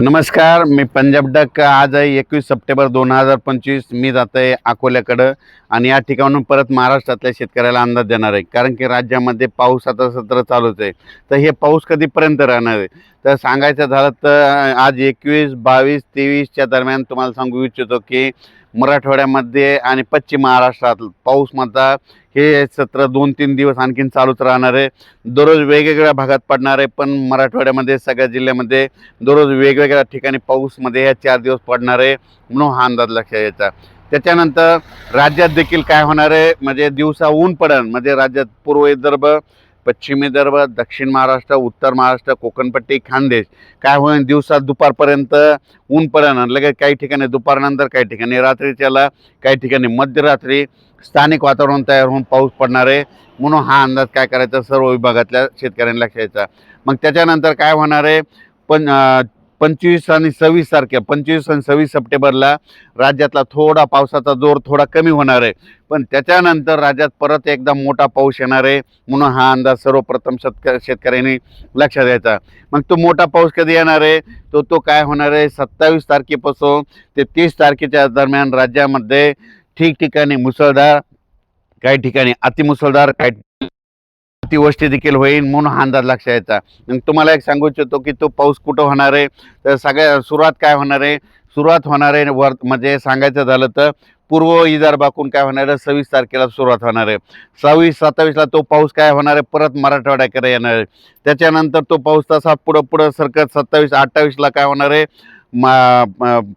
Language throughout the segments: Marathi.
नमस्कार, मी पंजाब डक. आज आहे 21 सप्टेंबर 2025. मी जात आहे अकोल्याकडं आणि या ठिकाणून परत महाराष्ट्रातल्या शेतकऱ्याला अंदाज देणार आहे. कारण की राज्यामध्ये पाऊस आता सत्र चालूच आहे. तर हे पाऊस कधीपर्यंत राहणार आहे? तर सांगायचं झालं तर आज 21, 22, 23च्या दरम्यान तुम्हाला सांगू इच्छितो की मराठवाड्यामध्ये आणि पश्चिम महाराष्ट्रात पाऊसमात्रा हे सत्र 2-3 दिवस आणखीन चालूच राहणार आहे. दररोज वेगवेगळ्या भागात पडणार आहे, पण मराठवाड्यामध्ये सगळ्या जिल्ह्यामध्ये दररोज वेगवेगळ्या ठिकाणी पाऊसमध्ये या 4 दिवस पडणार आहे, म्हणून हा अंदाज लक्षात यायचा. त्याच्यानंतर राज्यात देखील काय होणार आहे, म्हणजे दिवसा ऊन पडेल. म्हणजे राज्यात पूर्व विदर्भ, पश्चिम विदर्भ, दक्षिण महाराष्ट्र, उत्तर महाराष्ट्र, कोकणपट्टी, खानदेश काय होईल, दिवसा दुपारपर्यंत ऊन पडेल. लगेच काही ठिकाणी दुपारनंतर, काही ठिकाणी रात्रीच्याला, काही ठिकाणी मध्यरात्री स्थानिक वातावरण तयार होऊन पाऊस पडणार आहे. म्हणून हा अंदाज काय करायचा, सर्व विभागातल्या शेतकऱ्यांना लक्षात यायचा. मग त्याच्यानंतर काय होणार आहे, 25 आणि 26 तारखे, 25 आणि 26 सप्टेंबरला राज्यातला थोडा पावसाचा जोर थोडा कमी होणार आहे. पण त्याच्यानंतर राज्यात परत एकदा मोठा पाऊस येणार आहे. म्हणून हा अंदाज सर्वप्रथम शेतकऱ्यांनी लक्षात द्यायचा. मग तो मोठा पाऊस कधी येणार आहे, तो काय होणार आहे, 27 तारखेपासून ते 30 तारखेच्या दरम्यान राज्यामध्ये ठिकठिकाणी मुसळधार, काही ठिकाणी अतिमुसळधार, काही अतिवृष्टी देखील होईल. म्हणून हा अंदाज लक्षात यायचा. मग तुम्हाला एक सांगू इच्छितो की तो पाऊस कुठं होणार आहे, तर सुरुवात काय होणार आहे, सुरुवात होणार आहे म्हणजे सांगायचं झालं तर पूर्व विदर्भातून काय होणार आहे, 26 तारखेला सुरुवात होणार आहे. 26-27ला तो पाऊस काय होणार आहे, परत मराठवाड्याकडे येणार आहे. त्याच्यानंतर तो पाऊस तसा पुढं सरकत 27-28ला काय होणार आहे,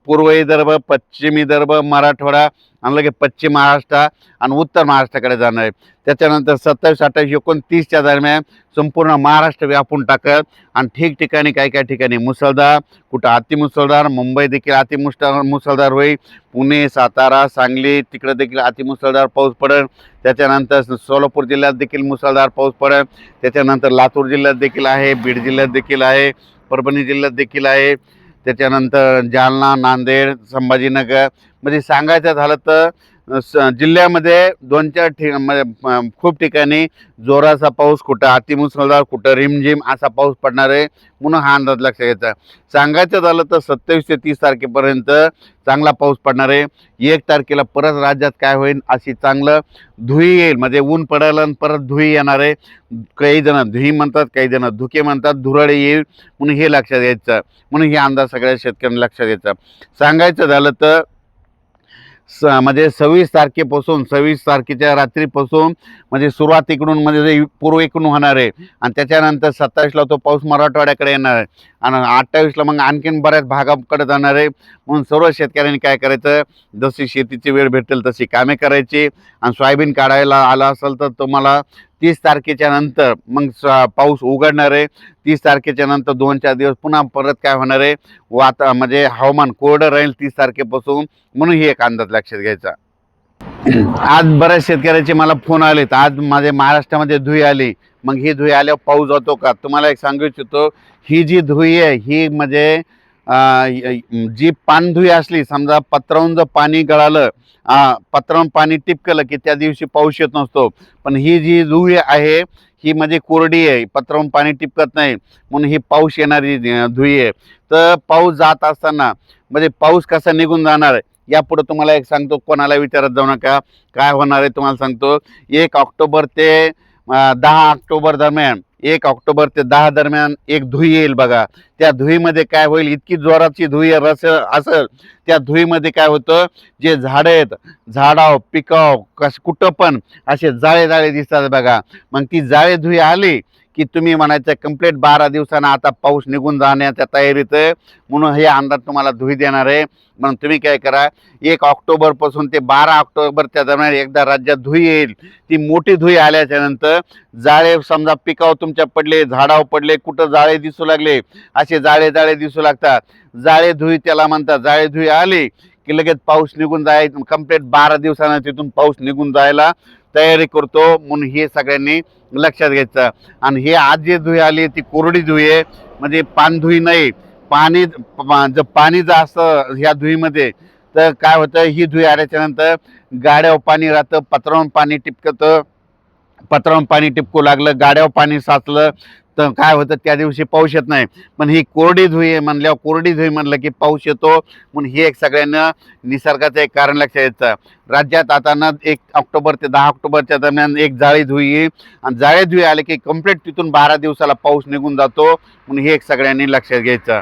पूर्व विदर्भ, पश्चिम विदर्भ, मराठवाडा आणि लगेच पश्चिम महाराष्ट्र आणि उत्तर महाराष्ट्राकडे जाणार आहे. त्याच्यानंतर 27, 28, 29च्या दरम्यान संपूर्ण महाराष्ट्र व्यापून टाकत आणि ठिकठिकाणी काही ठिकाणी मुसळधार, कुठं अतिमुसळधार, मुंबई देखील मुसळधार होईल. पुणे, सातारा, सांगली तिकडे देखील अतिमुसळधार पाऊस पडेल. त्याच्यानंतर सोलापूर जिल्ह्यात देखील मुसळधार पाऊस पडेल. त्याच्यानंतर लातूर जिल्ह्यात देखील आहे, बीड जिल्ह्यात देखील आहे, परभणी जिल्ह्यात देखील आहे. त्याच्यानंतर जालना, नांदेड, संभाजीनगर, म्हणजे सांगायचं झालं तर जिल्ह्यामध्ये 2-4 म्हणजे खूप ठिकाणी जोराचा पाऊस, कुठं अतिमुसळधार, कुठं रिमझिम असा पाऊस पडणार आहे. म्हणून हा अंदाज लक्षात घ्यायचा. सांगायचं झालं तर 27 ते 30 तारखेपर्यंत चांगला पाऊस पडणार आहे. 1 तारखेला परत राज्यात काय होईल, अशी चांगलं धुई येईल. म्हणजे ऊन पडेल आणि परत धुई येणार आहे. काही जण धुई म्हणतात, काही जण धुके म्हणतात, धुरळे येईल. म्हणून हे लक्षात घ्यायचं. म्हणून हे अंदाज सगळ्या शेतकऱ्यांना लक्षात घ्यायचा. सांगायचं झालं तर म्हणजे 26 तारखेपासून, 26 तारखेच्या रात्रीपासून म्हणजे सुरुवात इकडून, म्हणजे पूर्व इकडून होणार आहे. आणि त्याच्यानंतर 27ला तो पाऊस मराठवाड्याकडे येणार आहे आणि 28ला मग आणखीन बऱ्याच भागाकडे जाणार आहे. म्हणून सर्व शेतकऱ्यांनी काय करायचं, जशी शेतीची वेळ भेटेल तशी कामे करायची. आणि सोयाबीन काढायला आला असेल तर तुम्हाला 30 तारखेच्या नंतर मग पाऊस उघडणार आहे. 30 तारखेच्या नंतर 2-4 दिवस पुन्हा परत काय होणार आहे, म्हणजे हवामान कोरडं राहील 30 तारखेपासून. म्हणून ही एक अंदाज लक्षात घ्यायचा. आज बऱ्याच शेतकऱ्याचे मला फोन आलेत. आज माझे महाराष्ट्रामध्ये धुई आली. मग ही धुई आल्यावर पाऊस जातो का? तुम्हाला एक सांगू इच्छितो, ही जी धुई आहे ही म्हणजे जी पानधुई असली, समजा पत्रावून जर पाणी गळालं, पत्रावून पाणी टिपकलं की त्या दिवशी पाऊस येत नसतो. पण ही जी धुई आहे ही म्हणजे कोरडी आहे, पत्रावून पाणी टिपकत नाही. म्हणून ही पाऊस येणारी धुई आहे. तर पाऊस जात असताना म्हणजे पाऊस कसा निघून जाणार आहे यापुढे तुम्हाला एक सांगतो, कोणाला विचारत जाऊ नका. काय होणार आहे तुम्हाला सांगतो. 1 ऑक्टोबर ते 10 ऑक्टोबर दरम्यान, 1 ऑक्टोबर ते 10 दरम्यान एक धुई येईल बघा. त्या धुईमध्ये काय होईल, इतकी जोराची धुई असेल, त्या धुईमध्ये काय होतं, जे झाडं आहेत, झाडाव पिकाव कुठं पण असे जाळे जाळे दिसतात बघा. मग ती जाळे धुई आली की तुम्ही म्हणायचं कंप्लीट 12 दिवसांना आता पाऊस निघून जाण्याच्या तयारीत आहे. म्हणून हे अंदाज तुम्हाला धुई देणार आहे. म्हणून तुम्ही काय करा, 1 ऑक्टोबरपासून ते 12 ऑक्टोबरच्या दरम्यान एकदा राज्यात धुई येईल. ती मोठी धुई आल्याच्या नंतर जाळे समजा पिकावर तुमच्या पडले, झाडावर पडले, कुठं जाळे दिसू लागले, असे जाळे जाळे दिसू लागतात. जाळे धुई त्याला म्हणतात. जाळे धुई आली की लगेच पाऊस निघून जायचं. कंप्लीट 12 दिवसांना तिथून पाऊस निघून जायला तयारी करतो. म्हणून हे सगळ्यांनी लक्षात घ्यायचं. आणि हे आज जी धुई आली ती कोरडी धुई आहे, म्हणजे पानधुई नाही. पाणी जास्त ह्या धुईमध्ये, तर काय होतं, ही धुई आल्याच्या नंतर गाड्यावर पाणी राहतं, पत्रावून पाणी टिपकतं, पत्रावून पाणी टिपकू लागलं, गाड्यावर पाणी साचलं तर काय होतं त्या दिवशी पाऊस येत नाही. पण ही कोरडी धुळी आहे म्हणल्यावर कोरडी धुळी म्हणलं की पाऊस येतो. म्हणून हे एक सगळ्यांना निसर्गाचं एक कारण लक्षात येतं. राज्यात आता ना 1 ऑक्टोबर ते 10 ऑक्टोबरच्या दरम्यान एक जाळी धुळी येईल आणि जाळी धुळी आले की कंप्लीट तिथून 12 दिवसाला पाऊस निघून जातो. म्हणून हे एक सगळ्यांनी लक्षात घ्यायचं.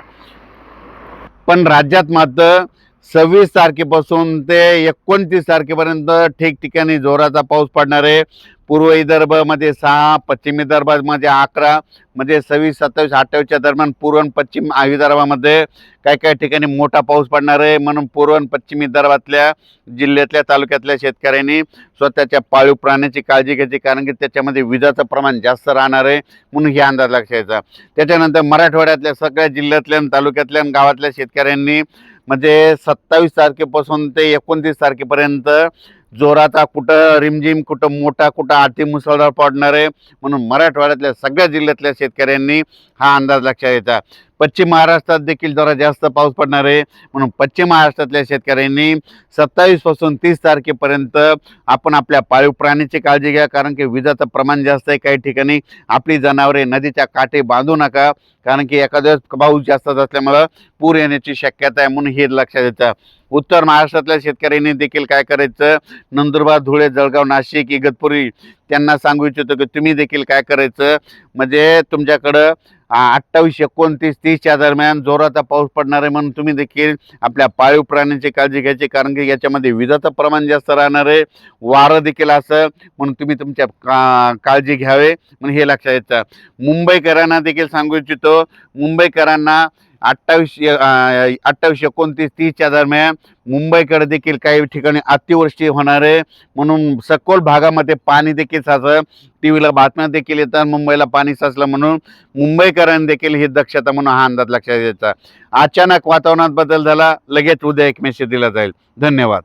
पण राज्यात मात्र 26 तारखेपासून ते 29 तारखेपर्यंत ठिकठिकाणी जोराचा पाऊस पडणार आहे. पूर्व विदर्भामध्ये 6, पश्चिम विदर्भामध्ये 11, म्हणजे 26, 27, 28च्या दरम्यान पूर्व आणि पश्चिम विदर्भामध्ये काही ठिकाणी मोठा पाऊस पडणार आहे. म्हणून पूर्व आणि पश्चिम विदर्भातल्या जिल्ह्यातल्या तालुक्यातल्या शेतकऱ्यांनी स्वतःच्या पाळीव प्राण्याची काळजी घ्यायची, कारण की त्याच्यामध्ये विजाचं प्रमाण जास्त राहणार आहे. म्हणून हे अंदाज लक्षात घ्यायचा. त्याच्यानंतर मराठवाड्यातल्या सगळ्या जिल्ह्यातल्या तालुक्यातल्या गावातल्या शेतकऱ्यांनी म्हणजे 27 तारखेपासून ते 29 तारखेपर्यंत जोराचा कुठं रिमझिम, कुठं मोठा, कुठं अति मुसळधार पडणार आहे. म्हणून मराठवाड्यातल्या सगळ्या जिल्ह्यातल्या शेतकऱ्यांनी हा अंदाज लक्षात घ्यायचा. पश्चिम महाराष्ट्रात देखील जरा जास्त पाऊस पडणार आहे. म्हणून पश्चिम महाराष्ट्रातल्या शेतकऱ्यांनी 27 पासून 30 तारखेपर्यंत आपण आपल्या पाळीव प्राण्याची काळजी घ्या, कारण की विजाचं प्रमाण जास्त आहे. काही ठिकाणी आपली जनावरे नदीच्या काठी बांधू नका, कारण की एखाद्या पाऊस जास्त असल्यामुळं पूर येण्याची शक्यता आहे. म्हणून हे लक्षात घ्यायचं. उत्तर महाराष्ट्रातल्या शेतकऱ्यांनी देखील काय करायचं, नंदुरबार, धुळे, जळगाव, नाशिक, इगतपुरी त्यांना सांगू इच्छितो की तुम्ही देखील काय करायचं, म्हणजे तुमच्याकडं 28, 29, 30च्या दरम्यान जोराचा पाऊस पडणार आहे. म्हणून तुम्ही देखील आपल्या पाळीव प्राण्यांची काळजी घ्यायची, कारण की याच्यामध्ये विजाचं प्रमाण जास्त राहणार आहे, वारं देखील असं. म्हणून तुम्ही तुमच्या काळजी घ्यावे. म्हणून हे लक्षात घ्यायचं. मुंबईकरांना देखील सांगू इच्छितो, मुंबईकरांना 28, 29, 30च्या दरम्यान मुंबईकडे देखील काही ठिकाणी अतिवृष्टी होणार आहे. म्हणून सखोल भागामध्ये पाणी देखील साचलं. टीव्हीला बातम्या देखील येतात मुंबईला पाणी साचलं. म्हणून मुंबईकरांनी देखील ही दक्षता म्हणून हा अंदाज लक्षात घ्यायचा. अचानक वातावरणात बदल झाला, लगेच उद्या एक मेसेज दिला जाईल. धन्यवाद.